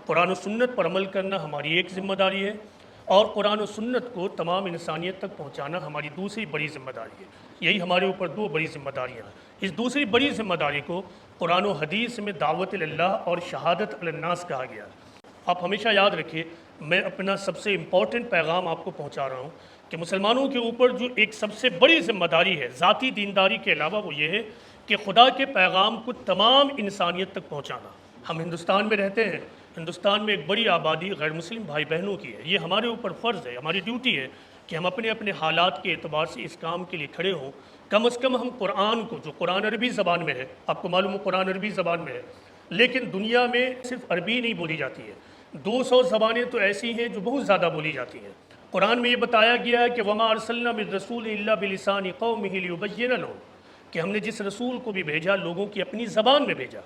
قرآن و سنت پر عمل کرنا ہماری ایک ذمہ داری ہے، اور قرآن و سنت کو تمام انسانیت تک پہنچانا ہماری دوسری بڑی ذمہ داری ہے۔ یہی ہمارے اوپر دو بڑی ذمہ داریاں ہیں۔ اس دوسری بڑی ذمہ داری کو قرآن و حدیث میں دعوت اللہ اور شہادت علی الناس کہا گیا ہے۔ آپ ہمیشہ یاد رکھیے، میں اپنا سب سے امپورٹنٹ پیغام آپ کو پہنچا رہا ہوں کہ مسلمانوں کے اوپر جو ایک سب سے بڑی ذمہ داری ہے ذاتی دینداری کے علاوہ، وہ یہ ہے کہ خدا کے پیغام کو تمام انسانیت تک پہنچانا۔ ہم ہندوستان میں رہتے ہیں، ہندوستان میں ایک بڑی آبادی غیر مسلم بھائی بہنوں کی ہے۔ یہ ہمارے اوپر فرض ہے، ہماری ڈیوٹی ہے کہ ہم اپنے اپنے حالات کے اعتبار سے اس کام کے لیے کھڑے ہوں۔ کم از کم ہم قرآن کو، جو قرآن عربی زبان میں ہے، آپ کو معلوم ہے قرآن عربی زبان میں ہے، لیکن دنیا میں صرف عربی نہیں بولی جاتی ہے، 200 زبانیں تو ایسی ہیں جو بہت زیادہ بولی جاتی ہیں۔ قرآن میں یہ بتایا گیا ہے کہ وَمَا أَرْسَلْنَا مِن رَّسُولٍ إِلَّا بِلِسَانِ قَوْمِهِ لِيُبَيِّنَ لَهُمْ، کہ ہم نے جس رسول کو بھی بھیجا لوگوں کی اپنی زبان میں بھیجا۔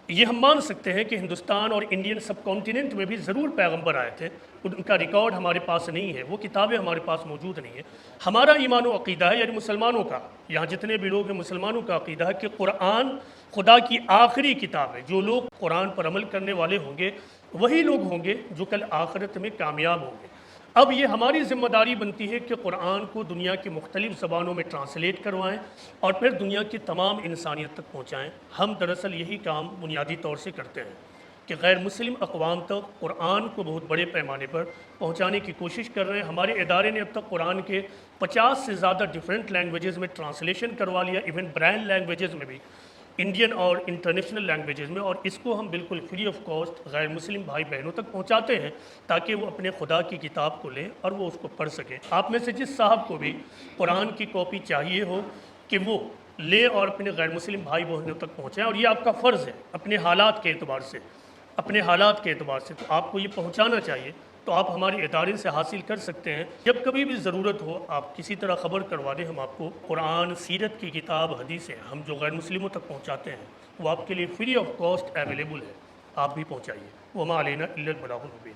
یہ ہم مان سکتے ہیں کہ ہندوستان اور انڈین سب کانٹیننٹ میں بھی ضرور پیغمبر آئے تھے، ان کا ریکارڈ ہمارے پاس نہیں ہے، وہ کتابیں ہمارے پاس موجود نہیں ہیں۔ ہمارا ایمان و عقیدہ ہے، یعنی مسلمانوں کا، یہاں جتنے بھی لوگ ہیں مسلمانوں کا عقیدہ ہے کہ قرآن خدا کی آخری کتاب ہے۔ جو لوگ قرآن پر عمل کرنے والے ہوں گے وہی لوگ ہوں گے جو کل آخرت میں کامیاب ہوں گے۔ اب یہ ہماری ذمہ داری بنتی ہے کہ قرآن کو دنیا کی مختلف زبانوں میں ٹرانسلیٹ کروائیں اور پھر دنیا کی تمام انسانیت تک پہنچائیں۔ ہم دراصل یہی کام بنیادی طور سے کرتے ہیں کہ غیر مسلم اقوام تک قرآن کو بہت بڑے پیمانے پر پہنچانے کی کوشش کر رہے ہیں۔ ہمارے ادارے نے اب تک قرآن کے 50 سے زیادہ ڈیفرنٹ لینگویجز میں ٹرانسلیشن کروا لیا، ایون برائن لینگویجز میں بھی، انڈین اور انٹرنیشنل لینگویجز میں، اور اس کو ہم بالکل فری آف کاسٹ غیر مسلم بھائی بہنوں تک پہنچاتے ہیں تاکہ وہ اپنے خدا کی کتاب کو لیں اور وہ اس کو پڑھ سکیں۔ آپ میں سے جس صاحب کو بھی قرآن کی کاپی چاہیے ہو کہ وہ لے اور اپنے غیر مسلم بھائی بہنوں تک پہنچائیں، اور یہ آپ کا فرض ہے اپنے حالات کے اعتبار سے، تو آپ کو یہ پہنچانا چاہیے۔ تو آپ ہمارے ادارے سے حاصل کر سکتے ہیں۔ جب کبھی بھی ضرورت ہو آپ کسی طرح خبر کروا دیں، ہم آپ کو قرآن، سیرت کی کتاب، حدیثیں ہم جو غیر مسلموں تک پہنچاتے ہیں وہ آپ کے لیے فری آف کاسٹ اویلیبل ہے، آپ بھی پہنچائیے۔ وما علینا الا البلاغ المبین۔